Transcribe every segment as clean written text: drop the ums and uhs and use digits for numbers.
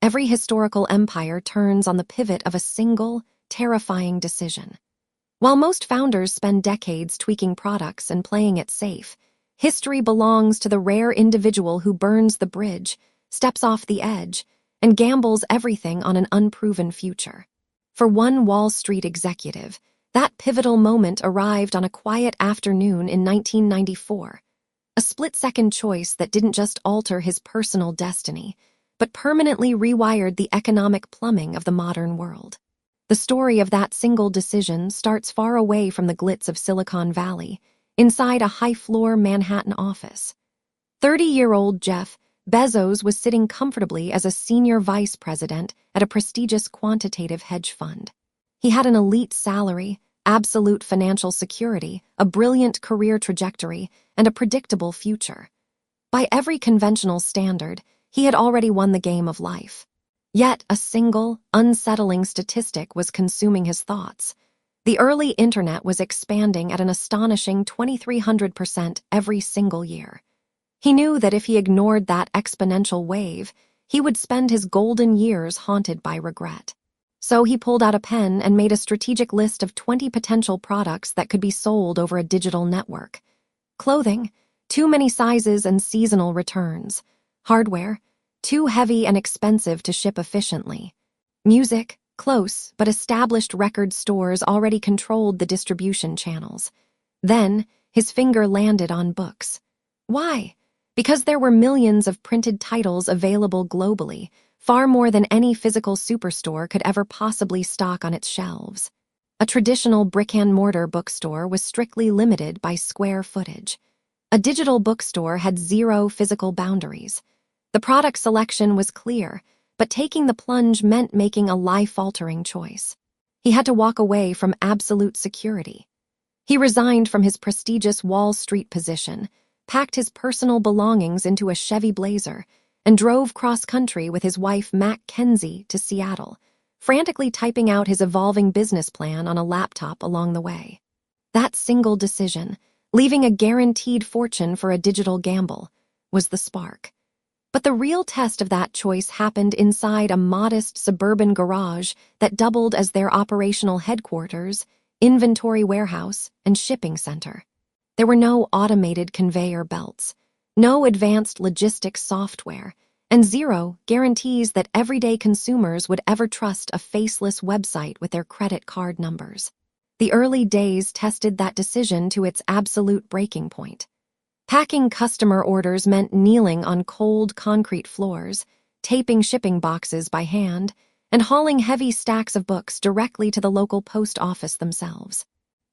Every historical empire turns on the pivot of a single, terrifying decision. While most founders spend decades tweaking products and playing it safe, history belongs to the rare individual who burns the bridge, steps off the edge, and gambles everything on an unproven future. For one Wall Street executive, that pivotal moment arrived on a quiet afternoon in 1994, a split-second choice that didn't just alter his personal destiny, but permanently rewired the economic plumbing of the modern world. The story of that single decision starts far away from the glitz of Silicon Valley, inside a high-floor Manhattan office. 30-year-old Jeff Bezos was sitting comfortably as a senior vice president at a prestigious quantitative hedge fund. He had an elite salary, absolute financial security, a brilliant career trajectory, and a predictable future. By every conventional standard, he had already won the game of life. Yet a single, unsettling statistic was consuming his thoughts. The early internet was expanding at an astonishing 2,300% every single year. He knew that if he ignored that exponential wave, he would spend his golden years haunted by regret. So he pulled out a pen and made a strategic list of 20 potential products that could be sold over a digital network. Clothing, too many sizes and seasonal returns. Hardware, too heavy and expensive to ship efficiently. Music, close but established record stores already controlled the distribution channels. Then, his finger landed on books. Why? Because there were millions of printed titles available globally, far more than any physical superstore could ever possibly stock on its shelves. A traditional brick-and-mortar bookstore was strictly limited by square footage. A digital bookstore had zero physical boundaries. The product selection was clear, but taking the plunge meant making a life-altering choice. He had to walk away from absolute security. He resigned from his prestigious Wall Street position, packed his personal belongings into a Chevy Blazer, and drove cross-country with his wife Mackenzie to Seattle, frantically typing out his evolving business plan on a laptop along the way. That single decision, leaving a guaranteed fortune for a digital gamble, was the spark. But the real test of that choice happened inside a modest suburban garage that doubled as their operational headquarters, inventory warehouse, and shipping center. There were no automated conveyor belts, no advanced logistics software, and zero guarantees that everyday consumers would ever trust a faceless website with their credit card numbers. The early days tested that decision to its absolute breaking point. Packing customer orders meant kneeling on cold concrete floors, taping shipping boxes by hand, and hauling heavy stacks of books directly to the local post office themselves.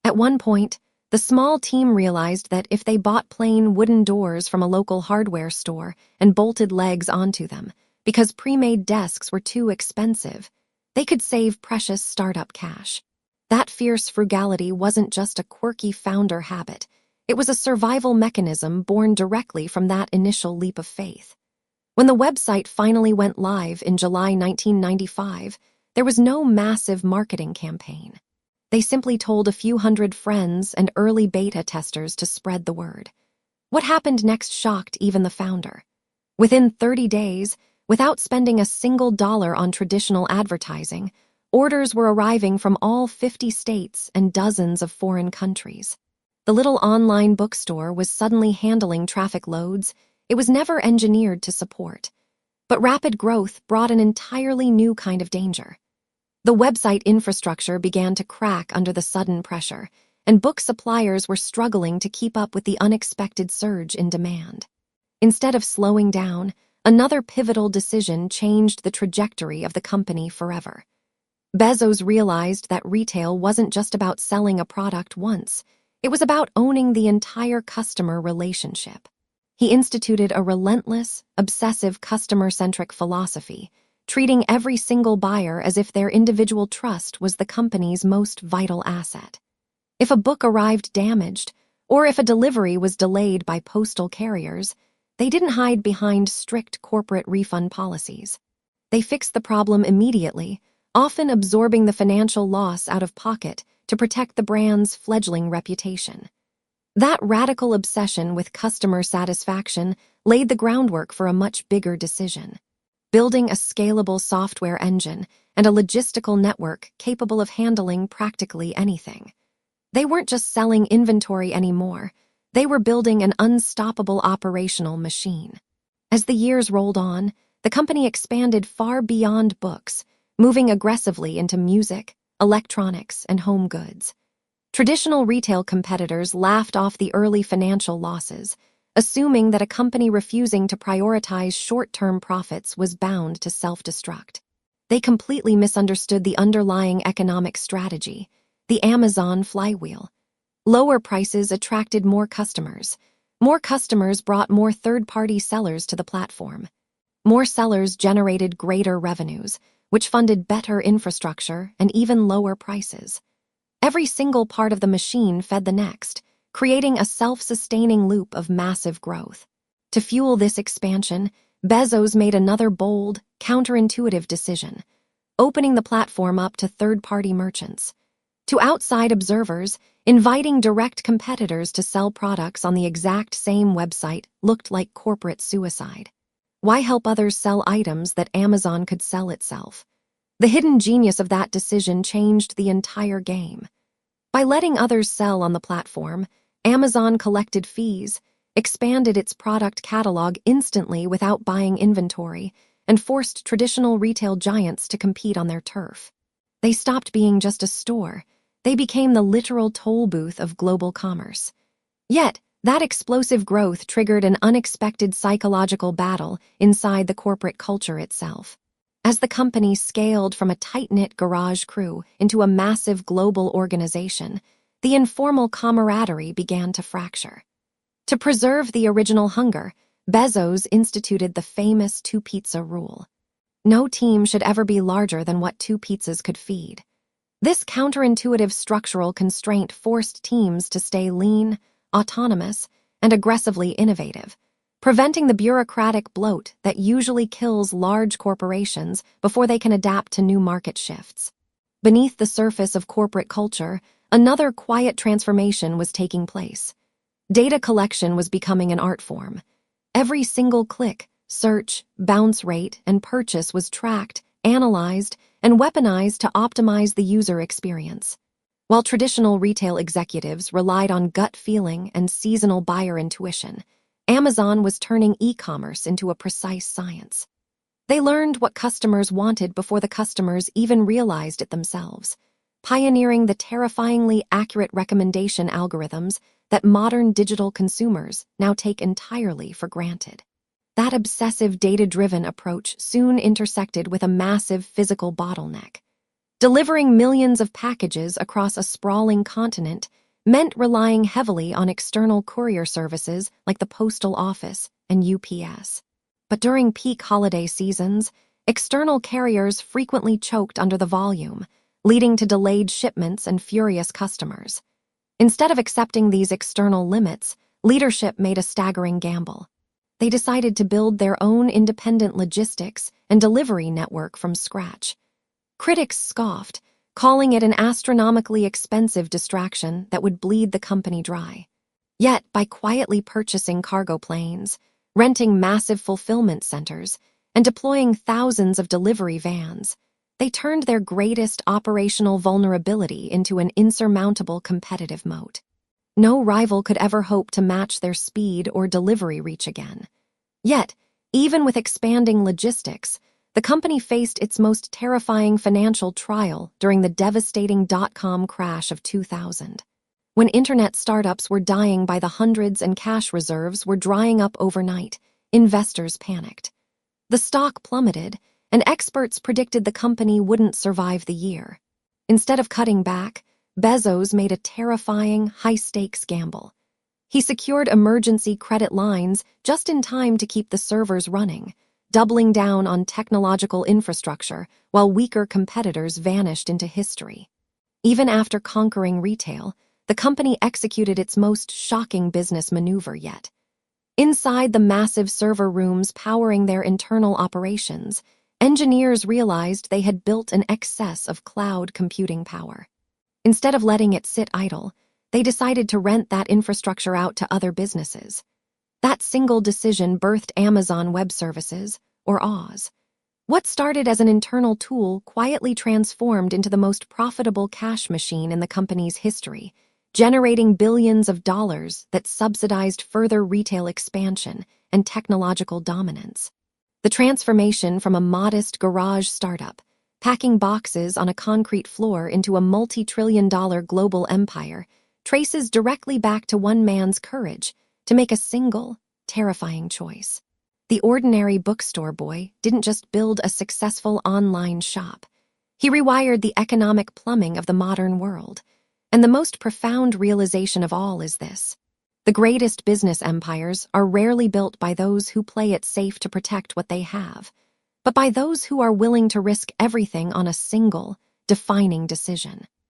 At one point, the small team realized that if they bought plain wooden doors from a local hardware store and bolted legs onto them, because pre-made desks were too expensive, they could save precious startup cash. That fierce frugality wasn't just a quirky founder habit. It was a survival mechanism born directly from that initial leap of faith. When the website finally went live in July 1995, there was no massive marketing campaign. They simply told a few hundred friends and early beta testers to spread the word. What happened next shocked even the founder. Within 30 days, without spending a single dollar on traditional advertising, orders were arriving from all 50 states and dozens of foreign countries. The little online bookstore was suddenly handling traffic loads it was never engineered to support. But rapid growth brought an entirely new kind of danger. The website infrastructure began to crack under the sudden pressure, and book suppliers were struggling to keep up with the unexpected surge in demand. Instead of slowing down, another pivotal decision changed the trajectory of the company forever. Bezos realized that retail wasn't just about selling a product once. It was about owning the entire customer relationship. He instituted a relentless, obsessive customer-centric philosophy, treating every single buyer as if their individual trust was the company's most vital asset. If a book arrived damaged, or if a delivery was delayed by postal carriers, they didn't hide behind strict corporate refund policies. They fixed the problem immediately, often absorbing the financial loss out of pocket to protect the brand's fledgling reputation. That radical obsession with customer satisfaction laid the groundwork for a much bigger decision. building a scalable software engine and a logistical network capable of handling practically anything. They weren't just selling inventory anymore. They were building an unstoppable operational machine. As the years rolled on, the company expanded far beyond books, moving aggressively into music, electronics, and home goods. Traditional retail competitors laughed off the early financial losses, assuming that a company refusing to prioritize short-term profits was bound to self-destruct. They completely misunderstood the underlying economic strategy, the Amazon flywheel. Lower prices attracted more customers. More customers brought more third-party sellers to the platform. More sellers generated greater revenues, which funded better infrastructure and even lower prices. Every single part of the machine fed the next, creating a self-sustaining loop of massive growth. To fuel this expansion, Bezos made another bold, counterintuitive decision, opening the platform up to third-party merchants. To outside observers, inviting direct competitors to sell products on the exact same website looked like corporate suicide. Why help others sell items that Amazon could sell itself? The hidden genius of that decision changed the entire game. By letting others sell on the platform, Amazon collected fees, expanded its product catalog instantly without buying inventory, and forced traditional retail giants to compete on their turf. They stopped being just a store. They became the literal toll booth of global commerce. Yet, that explosive growth triggered an unexpected psychological battle inside the corporate culture itself. As the company scaled from a tight-knit garage crew into a massive global organization, the informal camaraderie began to fracture. To preserve the original hunger, Bezos instituted the famous two-pizza rule. No team should ever be larger than what 2 pizzas could feed. This counterintuitive structural constraint forced teams to stay lean, autonomous, and aggressively innovative, preventing the bureaucratic bloat that usually kills large corporations before they can adapt to new market shifts. Beneath the surface of corporate culture, another quiet transformation was taking place. Data collection was becoming an art form. Every single click, search, bounce rate, and purchase was tracked, analyzed, and weaponized to optimize the user experience. While traditional retail executives relied on gut feeling and seasonal buyer intuition, Amazon was turning e-commerce into a precise science. They learned what customers wanted before the customers even realized it themselves, pioneering the terrifyingly accurate recommendation algorithms that modern digital consumers now take entirely for granted. That obsessive data-driven approach soon intersected with a massive physical bottleneck. Delivering millions of packages across a sprawling continent meant relying heavily on external courier services like the Postal Office and UPS. But during peak holiday seasons, external carriers frequently choked under the volume, leading to delayed shipments and furious customers. Instead of accepting these external limits, leadership made a staggering gamble. They decided to build their own independent logistics and delivery network from scratch. Critics scoffed, calling it an astronomically expensive distraction that would bleed the company dry. Yet, by quietly purchasing cargo planes, renting massive fulfillment centers, and deploying thousands of delivery vans, they turned their greatest operational vulnerability into an insurmountable competitive moat. No rival could ever hope to match their speed or delivery reach again. Yet, even with expanding logistics, the company faced its most terrifying financial trial during the devastating dot-com crash of 2000. When internet startups were dying by the hundreds and cash reserves were drying up overnight, investors panicked. The stock plummeted, and experts predicted the company wouldn't survive the year. Instead of cutting back, Bezos made a terrifying, high-stakes gamble. He secured emergency credit lines just in time to keep the servers running, doubling down on technological infrastructure while weaker competitors vanished into history. Even after conquering retail, the company executed its most shocking business maneuver yet. Inside the massive server rooms powering their internal operations, engineers realized they had built an excess of cloud computing power. Instead of letting it sit idle, they decided to rent that infrastructure out to other businesses. That single decision birthed Amazon Web Services, or Oz. What started as an internal tool quietly transformed into the most profitable cash machine in the company's history, generating billions of dollars that subsidized further retail expansion and technological dominance. The transformation from a modest garage startup, packing boxes on a concrete floor, into a multi-trillion-dollar global empire traces directly back to one man's courage to make a single, terrifying choice. The ordinary bookstore boy didn't just build a successful online shop. He rewired the economic plumbing of the modern world. And the most profound realization of all is this: the greatest business empires are rarely built by those who play it safe to protect what they have, but by those who are willing to risk everything on a single, defining decision.